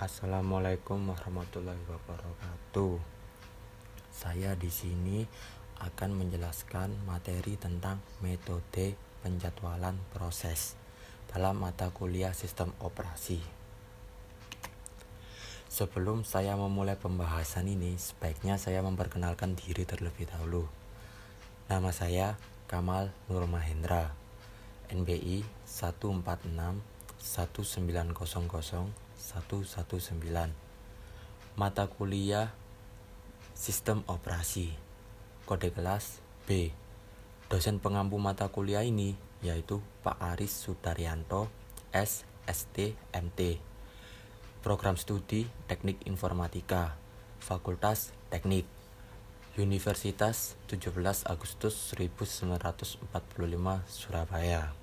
Assalamualaikum warahmatullahi wabarakatuh. Saya di sini akan menjelaskan materi tentang metode penjadwalan proses dalam mata kuliah sistem operasi. Sebelum saya memulai pembahasan ini, sebaiknya saya memperkenalkan diri terlebih dahulu. Nama saya Kamal Nur Mahendra, NBI 14619000119. Mata kuliah Sistem Operasi, kode kelas B. Dosen pengampu mata kuliah ini yaitu Pak Aris Sudaryanto, SST, MT. Program Studi Teknik Informatika, Fakultas Teknik, Universitas 17 Agustus 1945, Surabaya.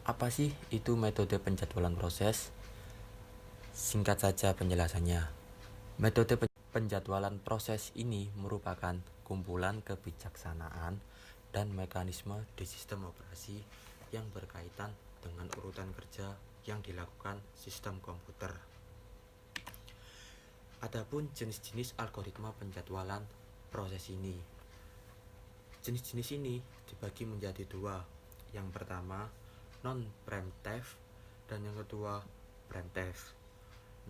Apa sih itu metode penjadwalan proses? Singkat saja penjelasannya. Metode penjadwalan proses ini merupakan kumpulan kebijaksanaan dan mekanisme di sistem operasi yang berkaitan dengan urutan kerja yang dilakukan sistem komputer. Adapun jenis-jenis algoritma penjadwalan proses ini. Jenis-jenis ini dibagi menjadi dua. Yang pertama non-preemptive dan yang kedua preemptive.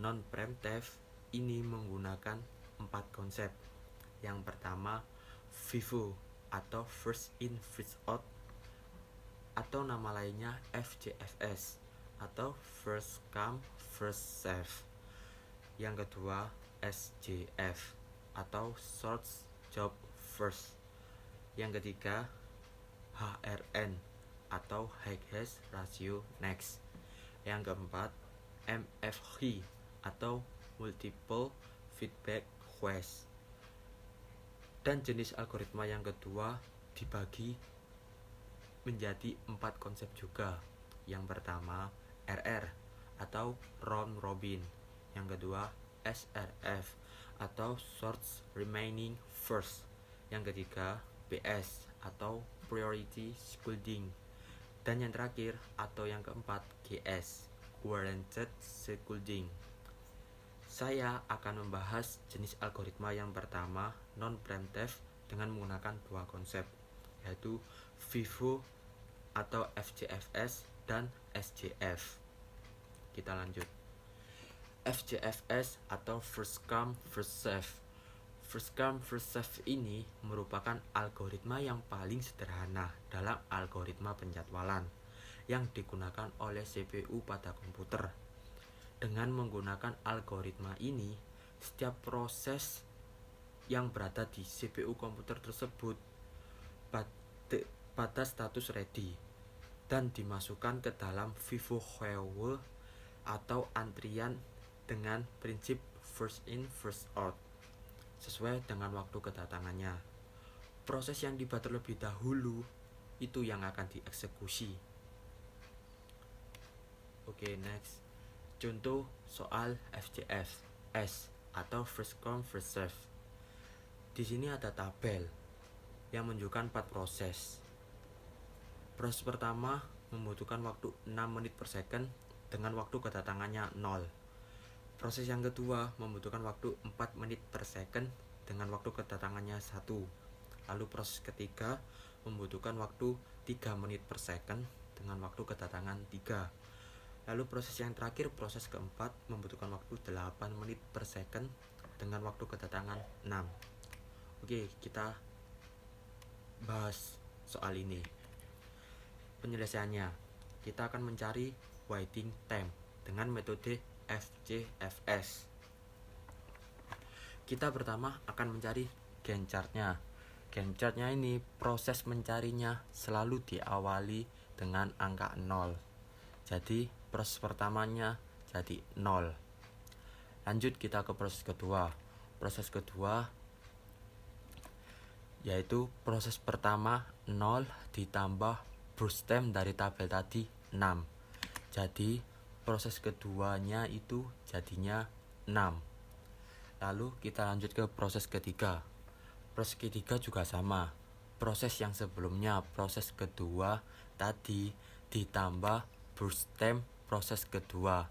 Non-preemptive ini menggunakan 4 konsep. Yang pertama FIFO atau first in first out, atau nama lainnya FJFS atau first come first serve. Yang kedua SJF atau short job first. Yang ketiga HRN atau highest ratio next. Yang keempat MFG atau multiple feedback quest. Dan jenis algoritma yang kedua dibagi menjadi 4 konsep juga. Yang pertama RR atau round robin. Yang kedua SRF atau short remaining first. Yang ketiga BS atau priority shielding. Dan yang terakhir atau yang keempat GS, guaranteed shielding. Saya akan membahas jenis algoritma yang pertama non-preemptive dengan menggunakan 2 konsep, yaitu FIFO atau FJFS dan SJF. Kita lanjut. FJFS atau first come first serve. First come first serve ini merupakan algoritma yang paling sederhana dalam algoritma penjadwalan yang digunakan oleh CPU pada komputer. Dengan menggunakan algoritma ini, setiap proses yang berada di CPU komputer tersebut pada status ready dan dimasukkan ke dalam FIFO queue atau antrian dengan prinsip first in first out sesuai dengan waktu kedatangannya. Proses yang dibuat terlebih dahulu itu yang akan dieksekusi. Oke, next. Contoh soal FJFS atau first come first serve. Di sini ada tabel yang menunjukkan 4 proses. Proses pertama membutuhkan waktu 6 menit per second dengan waktu kedatangannya 0. Proses yang kedua membutuhkan waktu 4 menit per second dengan waktu kedatangannya 1. Lalu proses ketiga membutuhkan waktu 3 menit per second dengan waktu kedatangan 3. Lalu proses yang terakhir, proses keempat, membutuhkan waktu 8 menit per second dengan waktu kedatangan 6. Oke, kita bahas soal ini. Penyelesaiannya, kita akan mencari waiting time dengan metode FJFS. Kita pertama akan mencari Gantt chart-nya. Gantt chart-nya ini proses mencarinya selalu diawali dengan angka 0. Jadi proses pertamanya jadi 0. Lanjut kita ke proses kedua. Proses kedua yaitu proses pertama 0 ditambah burst time dari tabel tadi 6. Jadi proses keduanya itu jadinya 6. Lalu kita lanjut ke proses ketiga. Proses ketiga juga sama. Proses yang sebelumnya, proses kedua tadi ditambah burst time proses kedua.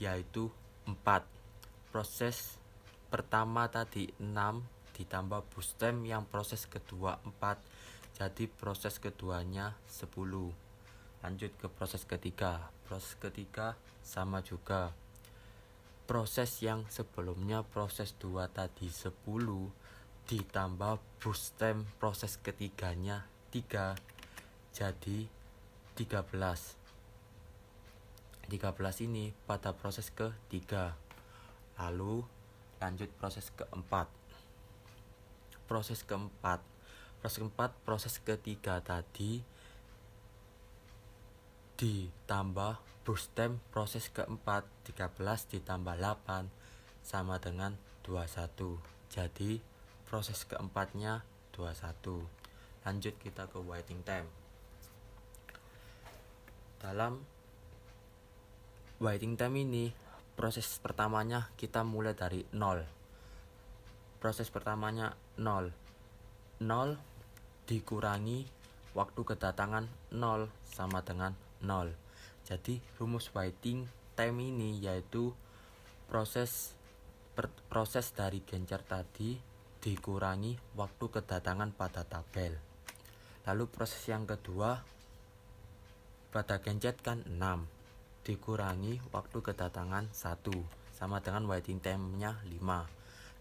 yaitu 4. Proses pertama tadi 6 ditambah boostem yang proses kedua 4, jadi proses keduanya 10. Lanjut ke proses ketiga. Proses ketiga sama juga. Proses yang sebelumnya proses 2 tadi 10 ditambah boostem proses ketiganya 3, jadi 13. 13 ini pada proses ketiga. Lalu lanjut proses keempat. Proses keempat proses ketiga tadi ditambah boostem proses keempat, 13 ditambah 8 sama dengan 21. Jadi proses keempatnya 21. Lanjut kita ke waiting time. Dalam waiting time ini proses pertamanya kita mulai dari 0. Proses pertamanya 0 dikurangi waktu kedatangan 0 sama dengan 0. Jadi rumus waiting time ini yaitu proses dari gencer tadi dikurangi waktu kedatangan pada tabel. Lalu proses yang kedua pada gencet kan 6 dikurangi waktu kedatangan 1 sama dengan waiting time-nya 5.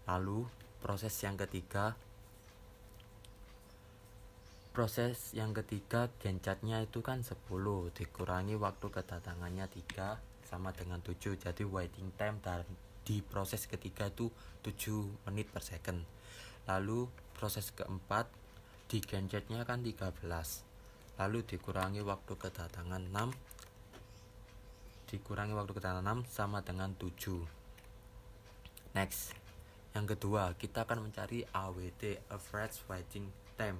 Lalu proses yang ketiga gencatnya itu kan 10 dikurangi waktu kedatangannya 3 sama dengan 7. Jadi waiting time di proses ketiga itu 7 menit per second. Lalu proses keempat di gencatnya kan 13, lalu dikurangi waktu kedatangan 6 sama dengan 7. Next, yang kedua kita akan mencari AWT, average waiting time,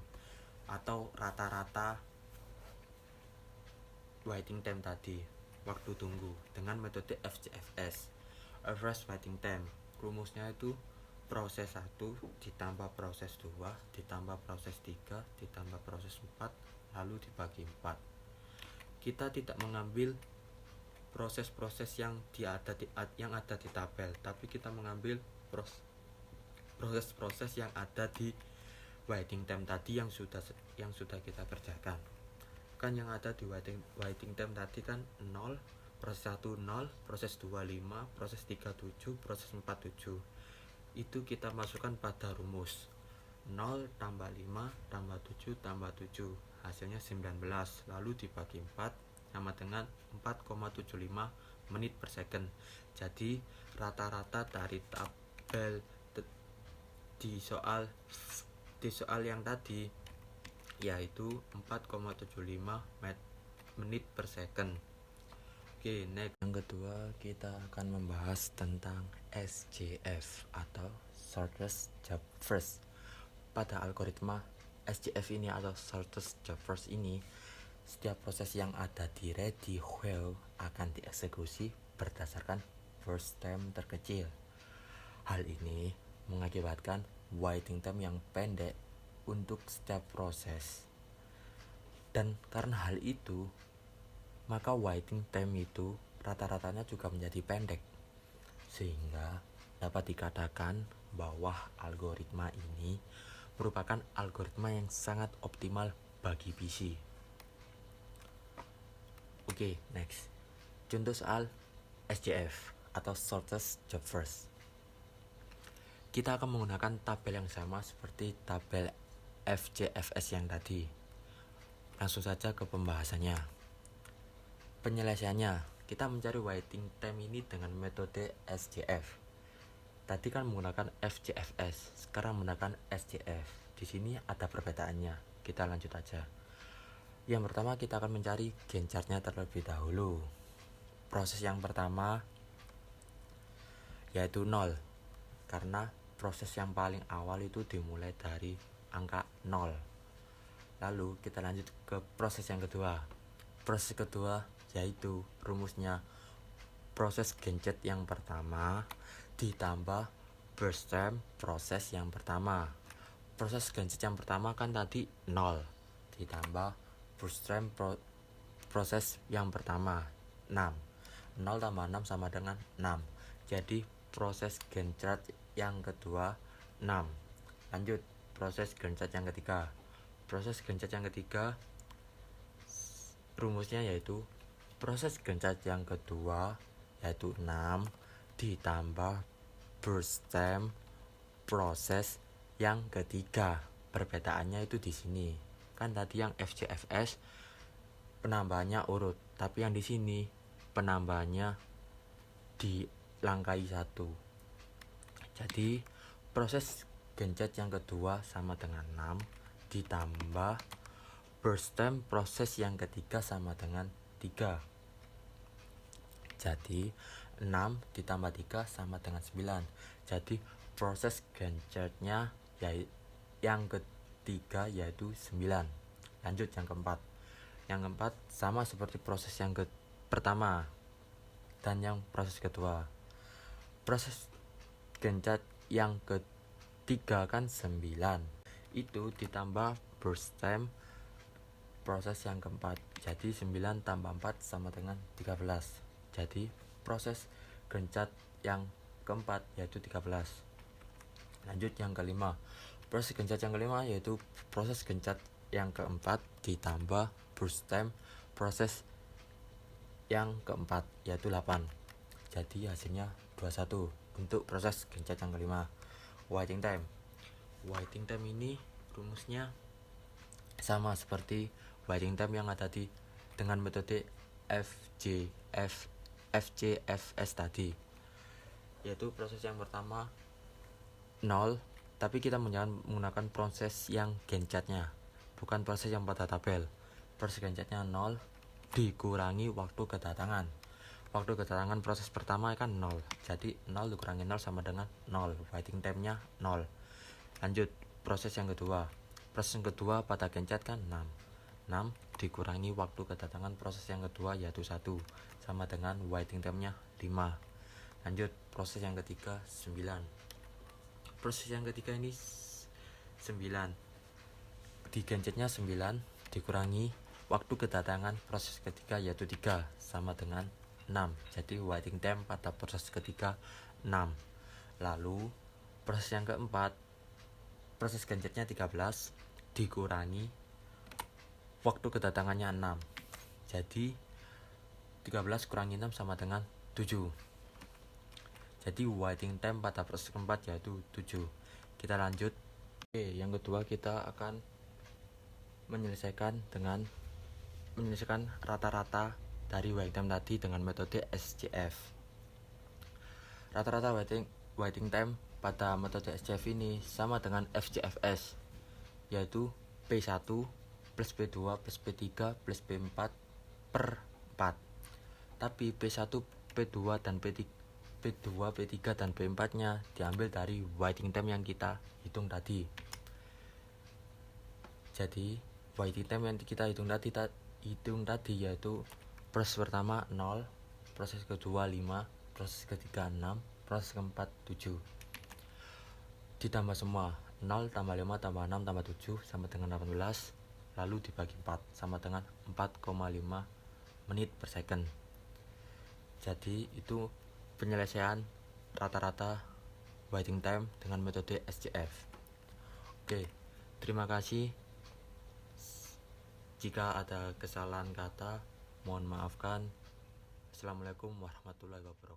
atau rata-rata waiting time tadi, waktu tunggu, dengan metode FCFS. Average waiting time rumusnya itu proses 1 ditambah proses 2 ditambah proses 3 ditambah proses 4 lalu dibagi 4. Kita tidak mengambil proses-proses yang ada di tabel, tapi kita mengambil proses-proses yang ada di waiting time tadi yang sudah kita kerjakan. Kan yang ada di waiting time tadi kan 0, proses 1 0, proses 2 5, proses 3 7, proses 4 7. Itu kita masukkan pada rumus 0 tambah 5 tambah 7 tambah 7, hasilnya 19, lalu dibagi 4 sama dengan 4,75 menit per second. Jadi rata-rata dari tabel di soal yang tadi yaitu 4,75 menit per second. Oke, next. Yang kedua kita akan membahas tentang SJF atau shortest job first. Pada algoritma SJF ini atau shortest job first ini, setiap proses yang ada di ready while akan dieksekusi berdasarkan first time terkecil. Hal ini mengakibatkan waiting time yang pendek untuk setiap proses. Dan karena hal itu, maka waiting time itu rata-ratanya juga menjadi pendek. Sehingga dapat dikatakan bahwa algoritma ini merupakan algoritma yang sangat optimal bagi PC. Oke, next. Contoh soal SJF atau shortest job first. Kita akan menggunakan tabel yang sama seperti tabel FCFS yang tadi. Langsung saja ke pembahasannya. Penyelesaiannya, kita mencari waiting time ini dengan metode SJF. Tadi kan menggunakan FCFS, sekarang menggunakan SJF. Di sini ada perbedaannya. Kita lanjut aja. Yang pertama kita akan mencari gencarnya terlebih dahulu. Proses yang pertama yaitu 0, karena proses yang paling awal itu dimulai dari angka 0. Lalu kita lanjut ke proses yang kedua. Proses kedua yaitu rumusnya proses gencet yang pertama ditambah burst time proses yang pertama. Proses gencet yang pertama kan tadi 0 ditambah burst time proses yang pertama 6. 0 tambah 6 sama dengan 6. Jadi proses gencet yang kedua 6. Lanjut proses gencet yang ketiga. Proses gencet yang ketiga rumusnya yaitu proses gencet yang kedua yaitu 6 ditambah burst time proses yang ketiga. Perbedaannya itu di sini. Kan tadi yang FCFS penambahannya urut, tapi yang di sini penambahannya dilangkai satu. Jadi proses gencet yang kedua sama dengan 6 ditambah burst time proses yang ketiga sama dengan 3. Jadi 6 ditambah 3 sama dengan 9. Jadi proses gencetnya yang ketiga yaitu 9. Lanjut yang keempat. Yang keempat sama seperti proses yang pertama dan yang proses kedua. Proses gencet yang ketiga kan 9. Itu ditambah burst time proses yang keempat. Jadi 9 tambah 4 sama dengan 13. Jadi proses gencet yang keempat yaitu 13. Lanjut yang kelima. Proses gencet yang kelima yaitu proses gencet yang keempat ditambah burst time proses yang keempat yaitu 8. Jadi hasilnya 21 untuk proses gencet yang kelima. Waiting time. Waiting time ini rumusnya sama seperti waiting time yang ada di dengan metode FCFS tadi, yaitu proses yang pertama 0, tapi kita menggunakan proses yang gencetnya, bukan proses yang pada tabel. Proses gencetnya 0 dikurangi waktu kedatangan. Waktu kedatangan proses pertama kan 0, jadi 0 dikurangi 0 sama dengan 0. Waiting time-nya 0. Lanjut proses yang kedua. Proses yang kedua pada gencet kan 6 dikurangi waktu kedatangan proses yang kedua yaitu 1 sama dengan waiting time-nya 5. Lanjut proses yang ketiga 9. Proses yang ketiga ini 9 digencetnya 9 dikurangi waktu kedatangan proses ketiga yaitu 3 sama dengan 6. Jadi waiting time pada proses ketiga 6. Lalu proses yang keempat, proses gencetnya 13 dikurangi waktu kedatangannya 6. Jadi 13 kurangi 6 sama dengan 7. Jadi waiting time pada proses keempat yaitu 7. Kita lanjut. Yang kedua kita akan menyelesaikan rata-rata dari waiting time tadi dengan metode SCF. Rata-rata waiting time pada metode SCF ini sama dengan FCFS, yaitu P1 plus P2 plus P3 plus P4 per 4. Tapi P1, P2 dan P3 dan P4 nya diambil dari waiting time yang kita hitung tadi. Jadi waiting time yang kita hitung tadi yaitu proses pertama 0, proses kedua 5, proses ketiga 6, proses keempat 7. Ditambah semua 0 tambah 5 tambah 6 tambah 7 sama dengan 18, lalu dibagi 4 sama dengan 4,5 menit per second. Jadi itu penyelesaian rata-rata waiting time dengan metode SCF. Oke, terima kasih. Jika ada kesalahan kata, mohon maafkan. Assalamualaikum warahmatullahi wabarakatuh.